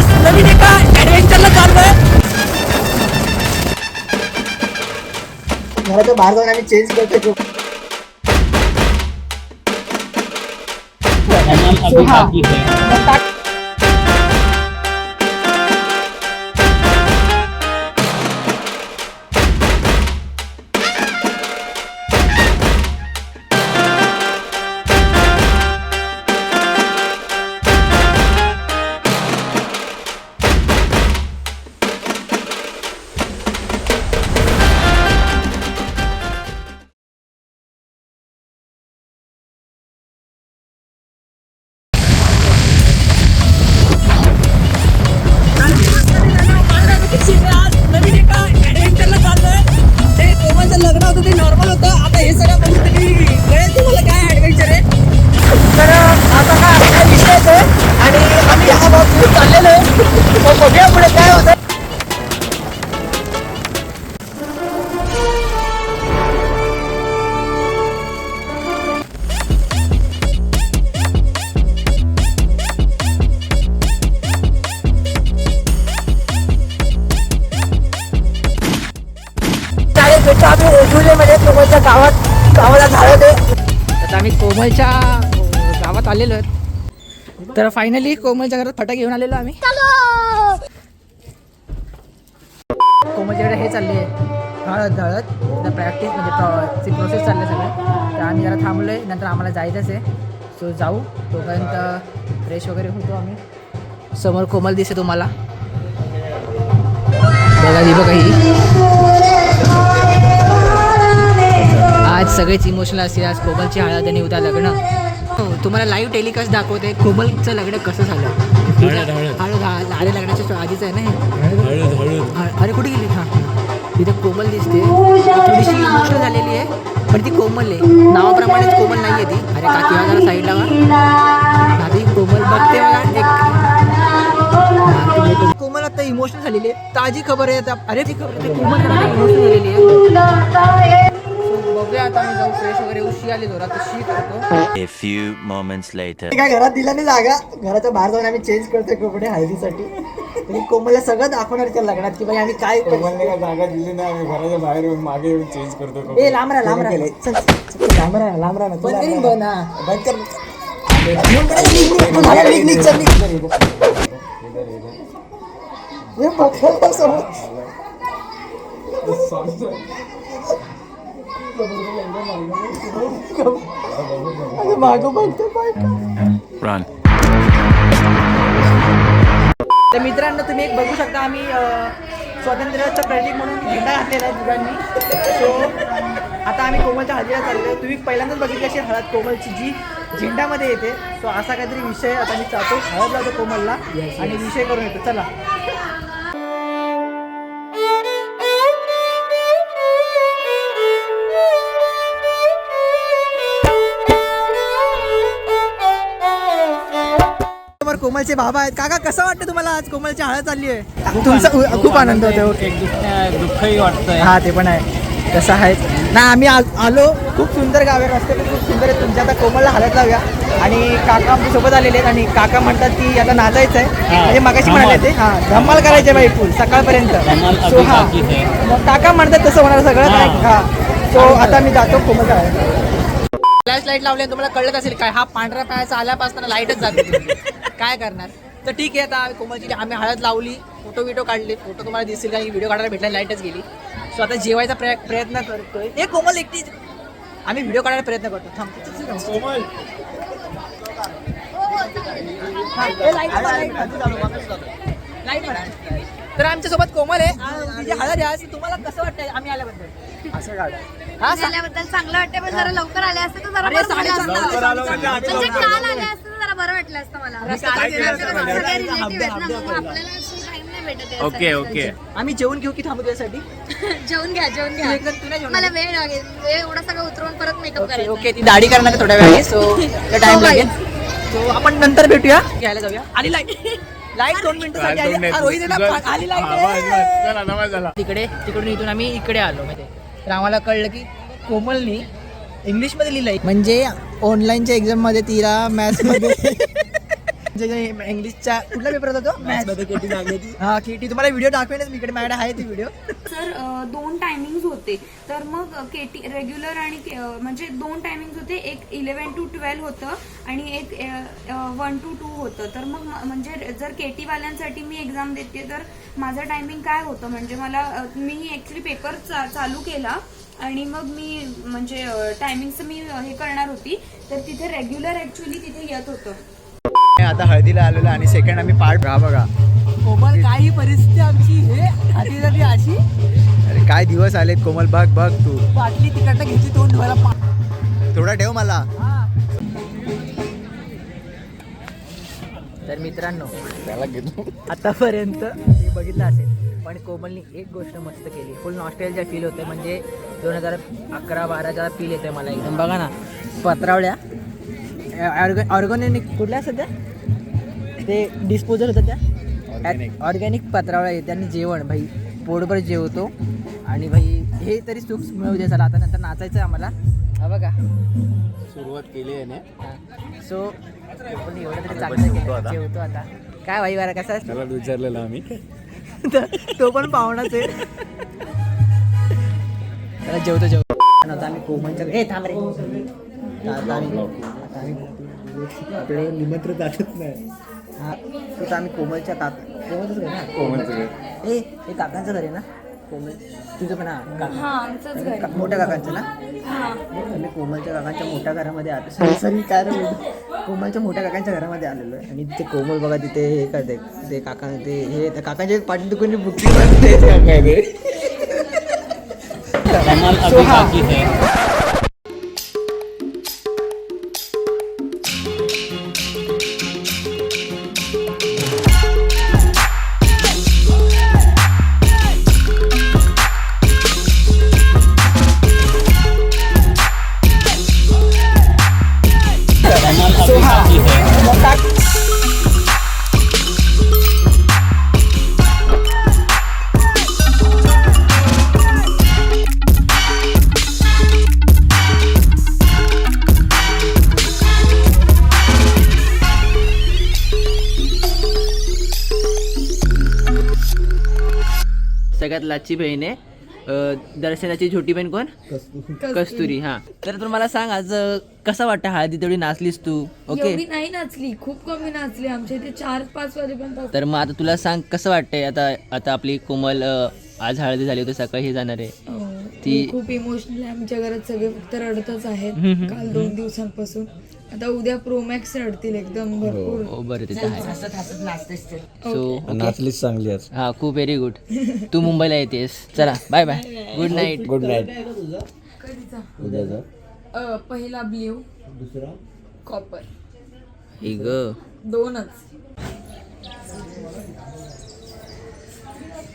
आज नवीन एका ऍडव्हेंचरला चाललोय. घराच्या बाहेर जाऊन आम्ही चेंज करतो. लग्न होतं ते नॉर्मल होतं. आता हे सगळं म्हणजे तरी कळेल तुम्हाला काय ऍडव्हेंचर आहे. तर आता काय विषय आहे आणि आम्ही हा भाग चाललेलो आहे. बघूया पुढे काय होतं. कोमलच्या गावाला झालं ते. आता आम्ही कोमलच्या गावात आलेलो आहेत. तर फायनली कोमलच्या घरात फटाके घेऊन आलेलो आम्ही. कोमलच्याकडे हे चालले हळद प्रॅक्टिस म्हणजे प्रोसेस चालले सगळं. तर आम्ही जरा थांबलोय. नंतर आम्हाला जायचंच आहे. सो जाऊ. तोपर्यंत फ्रेश वगैरे होतो आम्ही. समोर कोमल दिसते तुम्हाला बघा. ही बघा ही आज सगळेच इमोशनल असतील. आज कोमलची हळद आणि उद्या लग्न. हो तुम्हाला लाईव्ह टेलिकास्ट दाखवते कोमलचं लग्न कसं झालं. हळद अरे लग्नाच्या आधीच आहे ना हे. अरे कुठे गेली. हां तिथे कोमल दिसते. थोडीशी इमोशनल झालेली आहे पण ती कोमल आहे. नावाप्रमाणेच कोमल नाही आहे ती. अरे काकी हा जरा साईडला वा. आधी कोमल बघते बघा. कोमल आता इमोशनल झालेली आहे. ताजी खबर आहे. अरे ती खबर कोमल इमोशनल झालेली आहे. बघूया आता आम्ही जाऊ फ्रेश वगैरे. उशी आली जोरात शी करतो. A few moments later. काय घरात दिला नाही जागा. घराच्या बाहेर जाऊन आम्ही चेंज करतोय कपडे हळदीसाठी. तरी कोमलला सगळं दाखवणार त्या लग्नात की बाई आम्ही काय. कोमलने काय जागा दिली नाही. आम्ही घराच्या बाहेर येऊन मागे येऊन चेंज करतो. ए लांब राहा लांब राहा ना. बंद कर ना. बंद कर. Run. तर मित्रांनो तुम्ही एक बघू शकता. आम्ही स्वातंत्र्याचं प्रतीक म्हणून झेंडा घातलेला आहे दुकाननी. सो आता आम्ही कोमलच्या हळदीला चाललो. तुम्ही पहिल्यांदाच बघितली अशी हळद कोमलची जी झेंडामध्ये येते. सो असा काहीतरी विषय आता मी चालतो. हळद लावतो कोमलला आणि विषय करून येतो. चला. कोमलचे बाबा आहेत. काका कसं वाटतं तुम्हाला आज कोमलची हळद चालली आहे. तुमचा खूप आनंद होतो. ओके दुःखही वाटतंय. हा ते पण आहे. कसं आहे ना आम्ही आलो. खूप सुंदर गाव आहे. रस्ते पण खूप सुंदर आहे. तुमच्या आता कोमलला हळद लावूया. आणि काका आमच्या सोबत आलेले आहेत. आणि काका म्हणतात की आता नाचायचं आहे. म्हणजे मगाशी म्हणाले ते हां धम्माल करायचे बाई फुल सकाळपर्यंत. सो हां मग काका म्हणतात तसं होणार सगळं काय. हां सो आता मी जातो कोमलच्या हळद. फ्लॅश लाईट लावले तुम्हाला कळत असेल काय. हा पांढऱ्या पायाचा आल्यापासून लाईटच जाते. काय करणार. तर ठीक आहे. आता कोमलची आम्ही हळद लावली. फोटो काढले. फोटो तुम्हाला दिसतील काही. व्हिडिओ काढायला भेटला लाईटच गेली. सो आता जेवायचा प्रयत्न करतोय. हे कोमल एकटी आम्ही व्हिडिओ काढायला प्रयत्न करतो. तर आमच्यासोबत कोमल आहे. तिची हळद आहे. तुम्हाला कसं वाटतंय आम्ही आल्याबद्दल. असं काढ. आल्याबद्दल चांगलं वाटतं. पण जरा लवकर आले असते तर जरा बरं झालं असतं. म्हणजे काल आले असते तर जरा बरं वाटलं असतं मला. सगळे रिलेटिव्ह आहेत ना मग आपल्याला असं टाइम नाही भेटत आहे. ओके. आम्ही जेवण घेऊ की थांबू त्यासाठी. जेवून घ्या तू नाही जेवण मला वेळ लागेल. वेळ एवढं सगळं उतरवून परत मेकअप करायचं. ओके ती दाढी करणार थोड्या वेळाने. सो टाइम लागेल. सो आपण नंतर भेटूया. घ्यायला जाऊया. आणि लाईट 2 मिनिटांसाठी आली लाईट. तिकडून इथून आम्ही इकडे आलो. म्हणजे तर आम्हाला कळलं की कोमलनी इंग्लिशमध्ये लिहिलंय. म्हणजे ऑनलाईनच्या एक्झाममध्ये तिला मॅथ्समध्ये इंग्लिशचा कुठला पेपर होता तो मॅथ्स. हा केटी तुम्हाला व्हिडिओ दाखवेनच मी इकडे माझ्याकडे आहे ती व्हिडिओ. सर 2 टायमिंग्स होते तर मग केटी रेग्युलर आणि म्हणजे 2 टायमिंग्स होते. एक 11 to 12 होतं आणि एक 1 to 2 होतं. तर मग म्हणजे जर केटी वाल्यांसाठी मी एक्झाम देते तर माझं टायमिंग काय होतं म्हणजे मला मी ऍक्च्युली पेपर चालू केला आणि मग मी म्हणजे टायमिंगचं मी हे करणार होती तर तिथे रेग्युलर ऍक्च्युली तिथे येत होतं. आता हळदीला आलेलो आणि सेकंड आम्ही पार्ट बघा कोमल काही परिस्थिती आमची हे आधी झाली अशी. अरे काय दिवस आलेत कोमल बघ बघ तू बाटली तिकडनं घ्यायची तोंड धुवायला थोडा ठेव मला. तर मित्रांनो आतापर्यंत मी बघितलं असेल पण कोमलनी एक गोष्ट मस्त केली. फुल नॉस्टॅल्जिया फील होते म्हणजे 2011-12 फील येते मला एकदम. बघा ना पत्रावळ्या ऑर्गॅनिक कुठल्या सध्या ते डिस्पोजल होतं त्या ऑर्गॅनिक पत्रावळ्या येते आणि जेवण भाई पोटभर जेवतो आणि भाई हे तरी सुख मिळू दे. चला आता नंतर नाचायचं आहे आम्हाला. हा बघा सुरुवात केली आहे ना. सो पण एवढं तरी चांगलं केलं जेवतो आता. काय भाई बरं कसं आहे त्याला विचारलेलं आम्ही तो पण पाहुणाच आहे. त्याला जेवतो आता आम्ही कोमलच्या हे थांब रे आता आम्ही आपले निमंत्रण दाखवत नाही. हा तिथं आम्ही कोमलच्या कोमलच घर ना कोमलचं हे काकांचं घर आहे ना कोमल तुझं पण हा आमचंच घर. मोठ्या काकांचं ना. आम्ही कोमलच्या काकांच्या मोठ्या घरामध्ये आलो. सॉरी काय रे कोमलच्या मोठ्या काकांच्या घरामध्ये आलेलो आहे आणि तिथे कोमल बघा तिथे हे करते ते काका ते हे त्या काकांच्या पाठी दुकानी बुकिंग सगळ्यात लाची बहीण आहे. दर्शनाची छोटी बहीण कोण कस्तुरी. हा तर तुम्हाला सांग आज कसं वाटतं हळदी तेवढी नाचलीस तू. ओके एवढी नाही नाचली खूप कमी नाचली आमच्या इथे 4-5 वाजेपर्यंत. तर मग आता तुला सांग कसं वाटतंय आता आपली कोमल आज हळदी झाली होती सकाळी हे जाणार आहे ती खूप इमोशनल आहे. आमच्या घरात सगळे फक्त रडतच आहेत काल 2 दिवसांपासून. आता उद्या प्रोमॅक्स रडतील एकदम भरपूर. हो बरं तिथं आहे. सो नाचलीच चांगली आज. हा खूप व्हेरी गुड. तू मुंबईला येतेस. चला bye bye good night. Good night. पहिला ब्ल्यू दुसरा कॉपर ही ग 2च.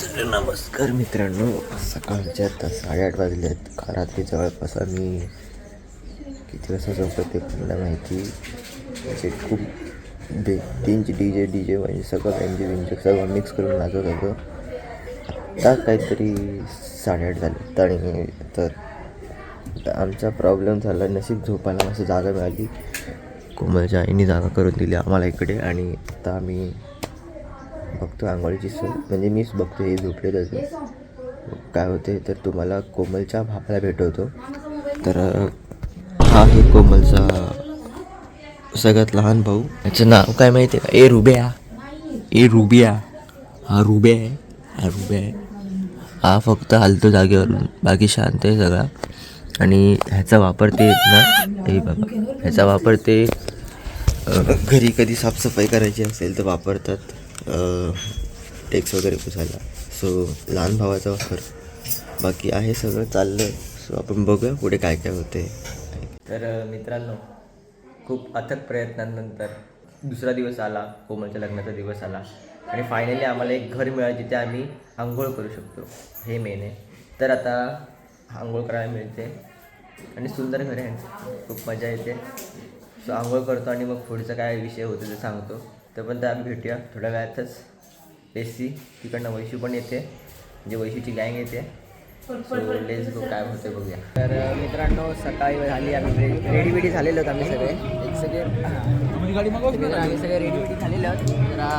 तर नमस्कार मित्रांनो, सकाळच्या 8:30 वाजले आहेत. रात्री जवळपास आम्ही किती वाजता झोपत ते मला माहिती. म्हणजे खूप तीनची डी जे म्हणजे सगळं बँजे सगळं मिक्स करून नाचत होतो. आत्ता काहीतरी 8:30 झाले आणि तर आमचा प्रॉब्लेम झाला. नशीब झोपायला मस्त जागा मिळाली. कोमलच्या आईने जागा करून दिली आम्हाला इकडे आणि आता आम्ही बघतो आंघोळीची सोय. म्हणजे मीच बघतो हे झोपले तसे काय होते. तर तुम्हाला कोमलच्या भावाला भेटवतो. तर हा आहे कोमलचा सगळ्यात लहान भाऊ. याचं नाव काय माहिती आहे का? रुबिया. हा रुबिया आहे. हा फक्त हलतो जागेवरून, बाकी शांत आहे सगळा. आणि ह्याचा वापर ते ना हे बाबा ह्याचा वापर ते घरी कधी साफसफाई करायची असेल तर वापरतात. टेक्स वगैरे पुसायला. सो लहान भावाचा वापर. बाकी आहे सगळं चाललं. सो आपण बघूया पुढे काय काय होते. तर मित्रांनो खूप अथक प्रयत्नांनंतर दुसरा दिवस आला. कोमलच्या लग्नाचा दिवस आला आणि फायनली आम्हाला एक घर मिळालं जिथे आम्ही आंघोळ करू शकतो. हे मेन आहे. तर आता आंघोळ करायला मिळते आणि सुंदर घर आहे. खूप मजा येते. सो आंघोळ करतो आणि मग पुढचा काय विषय होतो ते सांगतो. तर पण आम्ही भेटूया थोड्या वेळातच. बेसी तिकडनं वैशू पण येते म्हणजे वैशूची गँग येते सो लेट्स गो, काय होते बघूया. तर मित्रांनो सकाळी झाली आम्ही रेडी बिडी झालेलो आहोत आम्ही सगळे एक सगळे आम्ही सगळे रेडी बिडी झालेलो आहोत. जरा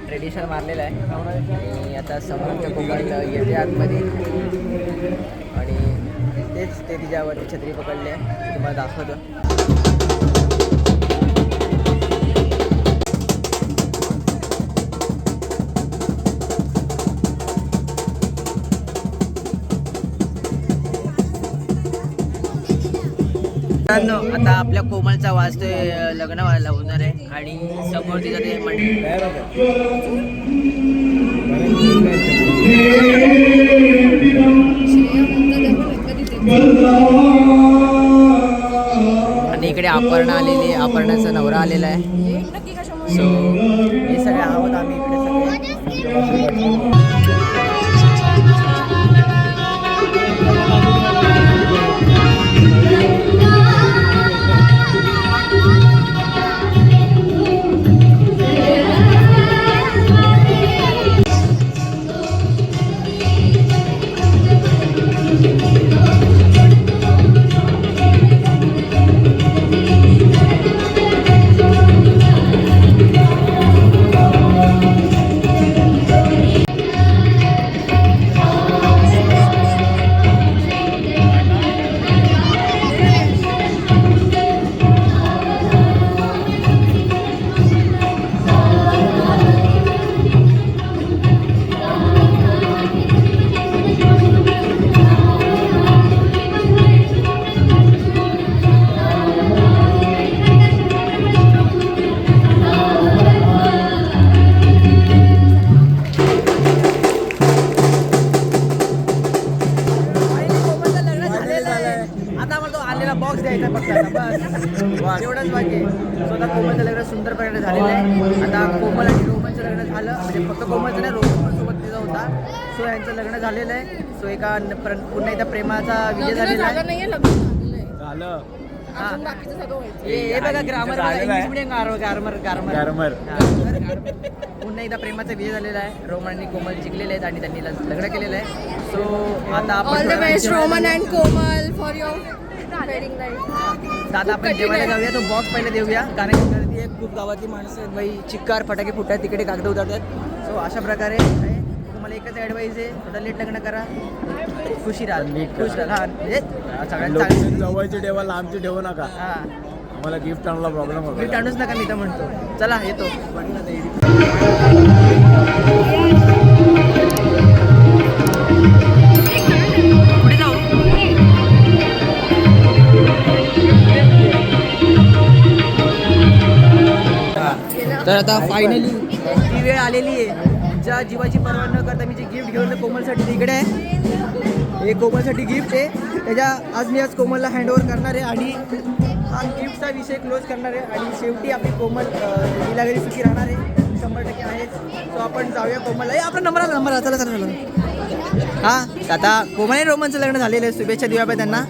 ट्रेडिशन मारलेलं आहे आणि आता समोरच्या कोकण येते आतमध्ये आणि तेच ते तिच्यावरती छत्री पकडले आहे तुम्हाला दाखवतो. आता आपल्या कोमलचा वाजतोय लग्न व्हायला होणार आहे आणि समोर तिचं ते आणि इकडे अपर्णा आलेली, अपर्णाचा नवरा आलेला आहे. सो हे सगळे आहोत आम्ही इकडे सगळे. बॉक्स द्यायचा फक्त एवढंच बाकी आहे. स्वतः कोमलचं लग्न सुंदर प्रकारे झालेलं आहे. आता कोमल आणि रोमनचं लग्न झालं म्हणजे फक्त कोमलचं नाही, रोमन पण सोबत तिचा होता. सो यांचं लग्न झालेलं आहे. सो एका पुन्हा एकदा प्रेमाचा विजय झालेला आहे. झालं. हे बघा ग्रामर इंग्लिश मिडियम गारमर पुन्हा एकदा प्रेमाचा विजय झालेला आहे. रोमन आणि कोमल जिंकलेले आहेत आणि त्यांनी लग्न केलेलं आहे. सो आता आपण Roman and Komal for your wedding night. आता आपण जेवायला जाऊया. तो बॉक्स पहिले देऊया कारण की गर्दी आहे खूप. गावातली माणसं आहेत बाई, चिक्कार फटाके फुटतात, तिकडे कागद उतरतात. सो अशा प्रकारे तुम्हाला एकच ॲडवाईस आहे, थोडं लेट लग्न करा, खुशी राहा, खुश राहा. म्हणजे सगळ्यात चांगली जवळची ठेवा, लांबची ठेवू नका. हां आम्हाला गिफ्ट आणला प्रॉब्लेम होतो. गिफ्ट आणूच नका मी तर म्हणतो. चला येतो. पुढे जाऊ. तर आता फायनली ती वेळ आलेली आहे ज्या जीवाची पर्वा न करता मी जे गिफ्ट घेऊन कोमलसाठी तिकडे आहे. हे कोमलसाठी गिफ्ट आहे. आज मी कोमलला हँडओव्हर करणार आहे आणि हा गिफ्टचा विषय क्लोज करणार आहे आणि शेवटी आपली कोमल तिला घरी सुखी राहणार आहे 100% आहेच. सो आपण जाऊया कोमलला. आपला नंबर आला चला चला. हां आता कोमल आणि रोमनचं लग्न झालेलं आहे. शुभेच्छा देऊया आपण त्यांना.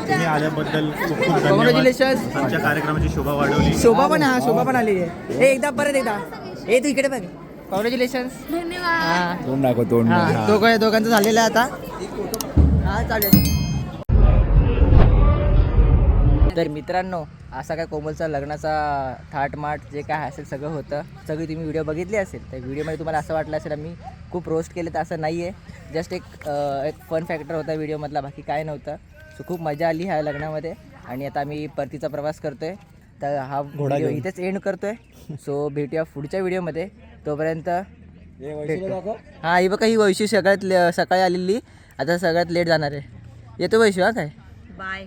तुम्ही आल्याबद्दल खूप खूप धन्यवाद. कॉंग्रॅच्युलेशन. आमच्या कार्यक्रमाची शोभा वाढवली. शोभा पण आलेली आहे. हे एकदा परत एकदा तू इकडे बघ. कॉंग्रॅच्युलेशन्स. धन्यवाद. तोंड दाखव तोंड. दोघांचं झालेलं आहे आता. हां चालेल. तर मित्रांनो असा काय कोमलचा लग्नाचा थाटमाट जे काय असेल सगळं होतं, सगळी तुम्ही व्हिडिओ बघितली असेल. त्या व्हिडिओमध्ये तुम्हाला असं वाटलं असेल आम्ही खूप रोस्ट केलं, तर असं नाही आहे. जस्ट एक फन फॅक्टर होता व्हिडिओमधला, बाकी काय नव्हतं. सो खूप मजा आली ह्या लग्नामध्ये आणि आता आम्ही परतीचा प्रवास करतो आहे. तर हा व्हिडिओ इथेच एंड करतो आहे. सो भेटूया पुढच्या व्हिडिओमध्ये. तोपर्यंत हां ही बघा, ही वैशी सगळ्यात सकाळी आलेली, आता सगळ्यात लेट जाणार आहे. येतो वैशी. हां काय बाय.